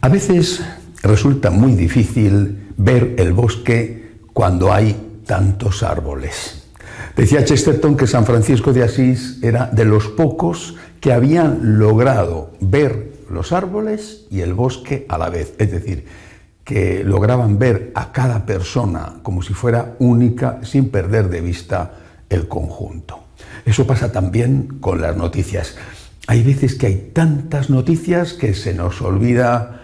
A veces resulta muy difícil ver el bosque cuando hay tantos árboles. Decía Chesterton que San Francisco de Asís era de los pocos que habían logrado ver los árboles y el bosque a la vez, es decir, que lograban ver a cada persona como si fuera única sin perder de vista el conjunto. Eso pasa también con las noticias. Hay veces que hay tantas noticias que se nos olvida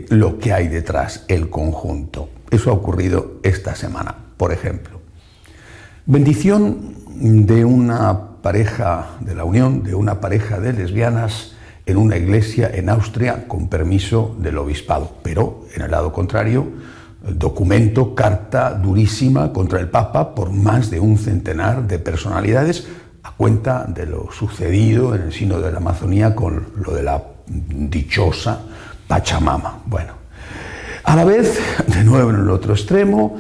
lo que hay detrás, el conjunto. Eso ha ocurrido esta semana, por ejemplo. Bendición de una pareja, de la unión de una pareja de lesbianas en una iglesia en Austria con permiso del obispado, pero en el lado contrario, documento, carta durísima contra el Papa por más de un centenar de personalidades a cuenta de lo sucedido en el Sínodo de la Amazonía con lo de la dichosa Pachamama. Bueno, a la vez, de nuevo en el otro extremo,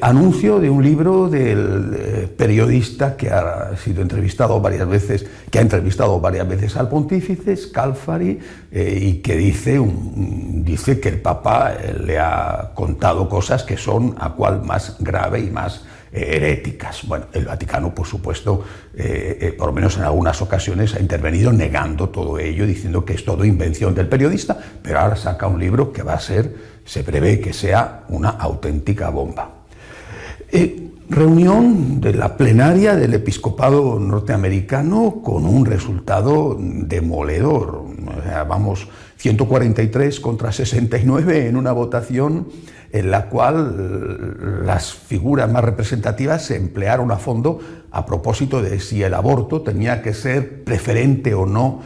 anuncio de un libro del periodista que ha sido entrevistado varias veces, que ha entrevistado varias veces al pontífice, Scalfari, y que dice que el Papa le ha contado cosas que son a cual más grave y más heréticas. Bueno, el Vaticano, por supuesto, por lo menos en algunas ocasiones ha intervenido negando todo ello, diciendo que es todo invención del periodista, pero ahora saca un libro que va a ser, se prevé que sea una auténtica bomba. Reunión de la plenaria del episcopado norteamericano con un resultado demoledor. O sea, vamos, 143 contra 69 en una votación en la cual las figuras más representativas se emplearon a fondo a propósito de si el aborto tenía que ser preferente o no,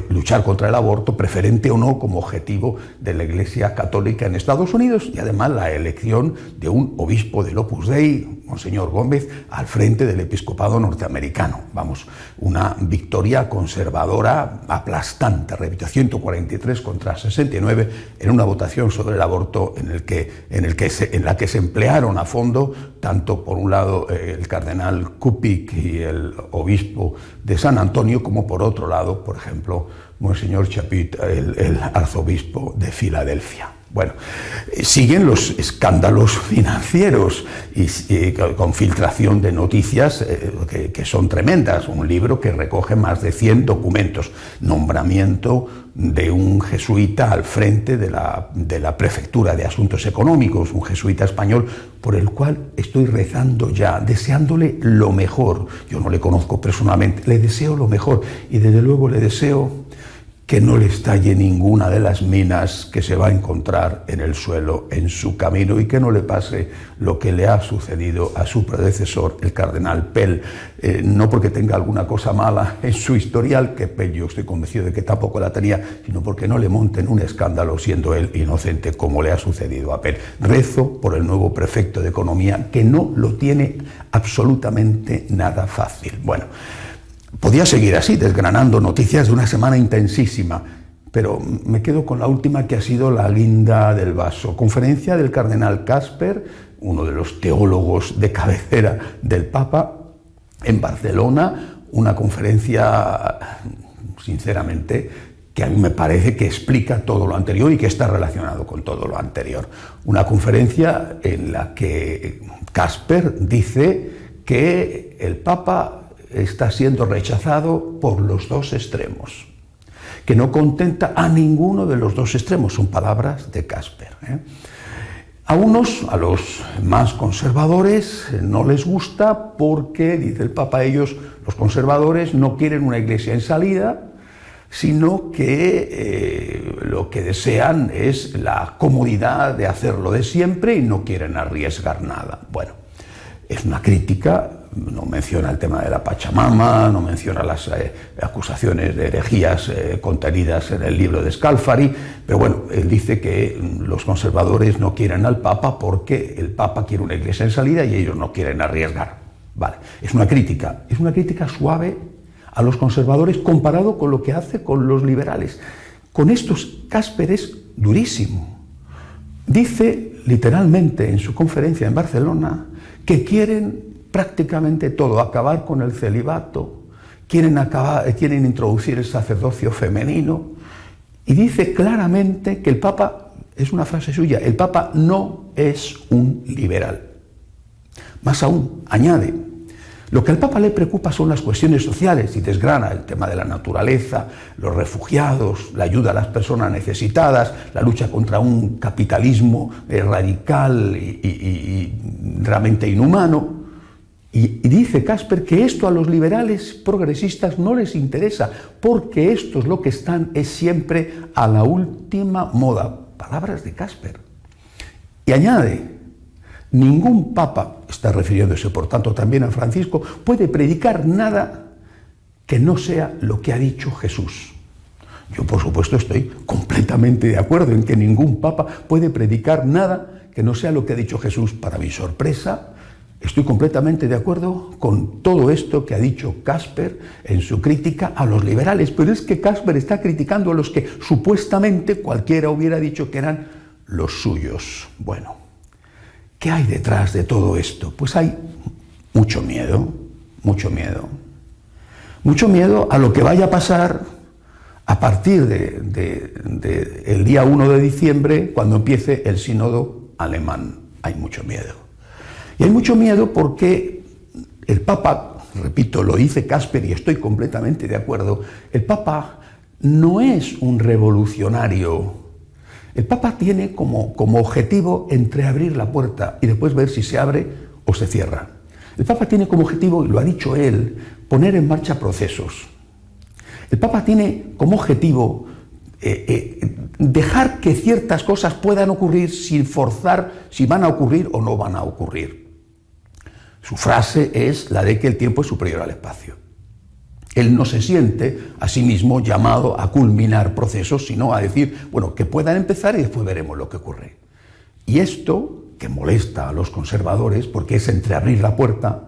luchar contra el aborto, preferente o no como objetivo de la Iglesia Católica en Estados Unidos, y además la elección de un obispo del Opus Dei, Monseñor Gómez, al frente del episcopado norteamericano. Vamos, una victoria conservadora aplastante, repito, 143 contra 69 en una votación sobre el aborto en la que se emplearon a fondo, tanto por un lado el cardenal Kupik y el obispo de San Antonio, como por otro lado, por ejemplo, Monseñor Chaput, el arzobispo de Filadelfia. Bueno, siguen los escándalos financieros y con filtración de noticias que son tremendas. Un libro que recoge más de 100 documentos. Nombramiento de un jesuita al frente de la Prefectura de Asuntos Económicos, un jesuita español por el cual estoy rezando ya, deseándole lo mejor. Yo no le conozco personalmente, le deseo lo mejor y desde luego le deseo que no le estalle ninguna de las minas que se va a encontrar en el suelo en su camino y que no le pase lo que le ha sucedido a su predecesor, el cardenal Pell. No porque tenga alguna cosa mala en su historial, que Pell yo estoy convencido de que tampoco la tenía, sino porque no le monten un escándalo siendo él inocente como le ha sucedido a Pell. Rezo por el nuevo prefecto de Economía, que no lo tiene absolutamente nada fácil. Bueno, podía seguir así, desgranando noticias de una semana intensísima, pero me quedo con la última, que ha sido la guinda del vaso. Conferencia del cardenal Casper, uno de los teólogos de cabecera del Papa, en Barcelona, una conferencia, sinceramente, que a mí me parece que explica todo lo anterior y que está relacionado con todo lo anterior. Una conferencia en la que Casper dice que el Papa está siendo rechazado por los dos extremos, que no contenta a ninguno de los dos extremos. Son palabras de Casper. A unos, a los más conservadores, no les gusta porque, dice el Papa, ellos, los conservadores, no quieren una iglesia en salida, sino que lo que desean es la comodidad de hacerlo de siempre y no quieren arriesgar nada. Bueno, es una crítica. No menciona el tema de la Pachamama, no menciona las acusaciones de herejías contenidas en el libro de Scalfari, pero bueno, él dice que los conservadores no quieren al Papa porque el Papa quiere una iglesia en salida y ellos no quieren arriesgar. Vale, es una crítica suave a los conservadores comparado con lo que hace con los liberales. Con estos Casper es durísimo. Dice literalmente en su conferencia en Barcelona que quieren prácticamente todo, acabar con el celibato, quieren introducir el sacerdocio femenino y dice claramente que el Papa, es una frase suya, el Papa no es un liberal. Más aún, añade, lo que al Papa le preocupa son las cuestiones sociales y desgrana el tema de la naturaleza, los refugiados, la ayuda a las personas necesitadas, la lucha contra un capitalismo radical y realmente inhumano. Y dice Casper que esto a los liberales progresistas no les interesa, porque estos lo que están es siempre a la última moda. Palabras de Casper. Y añade, ningún papa, está refiriéndose por tanto también a Francisco, puede predicar nada que no sea lo que ha dicho Jesús. Yo, por supuesto, estoy completamente de acuerdo en que ningún papa puede predicar nada que no sea lo que ha dicho Jesús. Para mi sorpresa, estoy completamente de acuerdo con todo esto que ha dicho Casper en su crítica a los liberales, pero es que Casper está criticando a los que supuestamente cualquiera hubiera dicho que eran los suyos. Bueno, ¿qué hay detrás de todo esto? Pues hay mucho miedo, mucho miedo. Mucho miedo a lo que vaya a pasar a partir del día 1 de diciembre, cuando empiece el sínodo alemán. Hay mucho miedo. Y hay mucho miedo porque el Papa, repito, lo dice Casper y estoy completamente de acuerdo, el Papa no es un revolucionario. El Papa tiene como objetivo entreabrir la puerta y después ver si se abre o se cierra. El Papa tiene como objetivo, y lo ha dicho él, poner en marcha procesos. El Papa tiene como objetivo dejar que ciertas cosas puedan ocurrir sin forzar si van a ocurrir o no van a ocurrir. Su frase es la de que el tiempo es superior al espacio. Él no se siente a sí mismo llamado a culminar procesos, sino a decir, bueno, que puedan empezar y después veremos lo que ocurre. Y esto, que molesta a los conservadores, porque es entreabrir la puerta,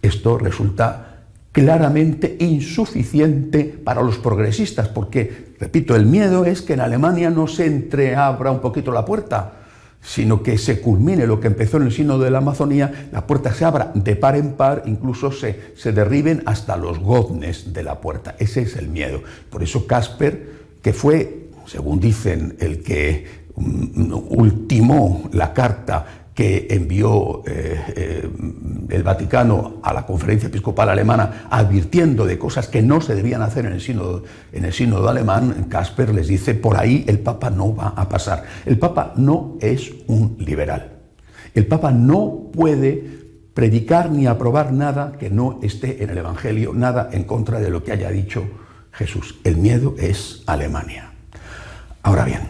esto resulta claramente insuficiente para los progresistas, porque, repito, el miedo es que en Alemania no se entreabra un poquito la puerta, sino que se culmine lo que empezó en el sínodo de la Amazonía, la puerta se abra de par en par, incluso se derriben hasta los goznes de la puerta. Ese es el miedo. Por eso Casper, que fue, según dicen, el que ultimó la carta que envió el Vaticano a la Conferencia Episcopal Alemana advirtiendo de cosas que no se debían hacer en el sínodo alemán, Casper les dice, por ahí el Papa no va a pasar. El Papa no es un liberal. El Papa no puede predicar ni aprobar nada que no esté en el Evangelio, nada en contra de lo que haya dicho Jesús. El miedo es Alemania. Ahora bien,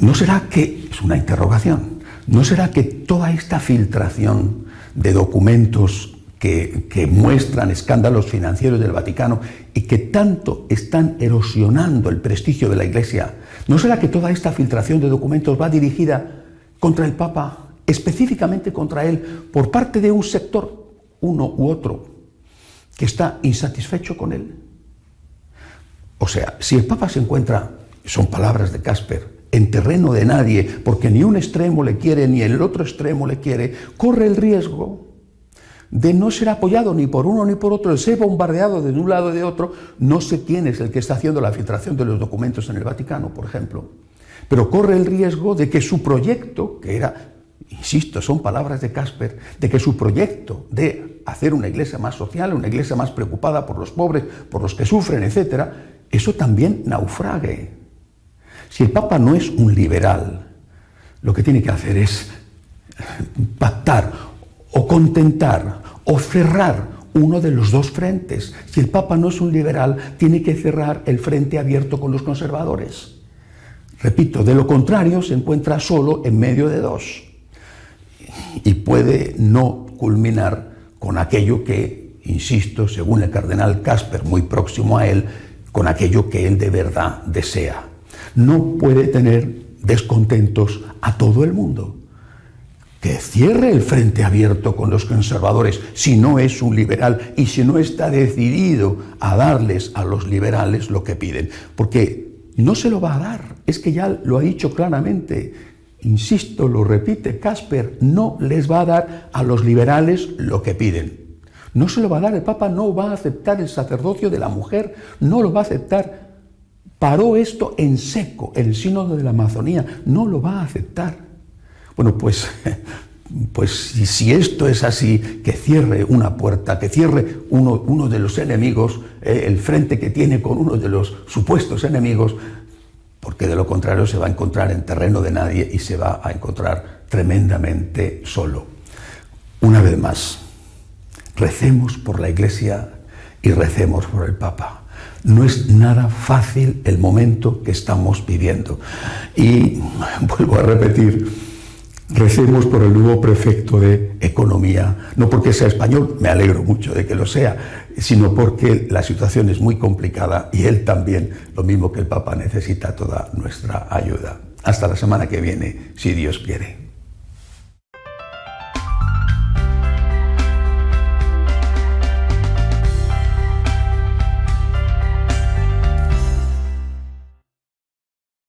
¿no será que, es una interrogación, no será que toda esta filtración de documentos que muestran escándalos financieros del Vaticano y que tanto están erosionando el prestigio de la Iglesia, no será que toda esta filtración de documentos va dirigida contra el Papa, específicamente contra él, por parte de un sector, uno u otro, que está insatisfecho con él? O sea, si el Papa se encuentra, son palabras de Casper, en terreno de nadie, porque ni un extremo le quiere ni el otro extremo le quiere, corre el riesgo de no ser apoyado ni por uno ni por otro, de ser bombardeado de un lado o de otro. No sé quién es el que está haciendo la filtración de los documentos en el Vaticano, por ejemplo, pero corre el riesgo de que su proyecto, que era, insisto, son palabras de Casper, de que su proyecto de hacer una iglesia más social, una iglesia más preocupada por los pobres, por los que sufren, etc., eso también naufrague. Si el Papa no es un liberal, lo que tiene que hacer es pactar o contentar o cerrar uno de los dos frentes. Si el Papa no es un liberal, tiene que cerrar el frente abierto con los conservadores. Repito, de lo contrario se encuentra solo en medio de dos y puede no culminar con aquello que, insisto, según el cardenal Casper, muy próximo a él, con aquello que él de verdad desea. No puede tener descontentos a todo el mundo. Que cierre el frente abierto con los conservadores si no es un liberal y si no está decidido a darles a los liberales lo que piden. Porque no se lo va a dar. Es que ya lo ha dicho claramente. Insisto, lo repite Casper, no les va a dar a los liberales lo que piden. No se lo va a dar. El Papa no va a aceptar el sacerdocio de la mujer, no lo va a aceptar. paró esto en seco. El sínodo de la Amazonía no lo va a aceptar. Bueno, pues si esto es así, que cierre una puerta, que cierre uno de los enemigos, el frente que tiene con uno de los supuestos enemigos, porque de lo contrario se va a encontrar en terreno de nadie y se va a encontrar tremendamente solo. Una vez más, recemos por la Iglesia y recemos por el Papa. No es nada fácil el momento que estamos viviendo. Y vuelvo a repetir, recemos por el nuevo prefecto de Economía, no porque sea español, me alegro mucho de que lo sea, sino porque la situación es muy complicada y él también, lo mismo que el Papa, necesita toda nuestra ayuda. Hasta la semana que viene, si Dios quiere.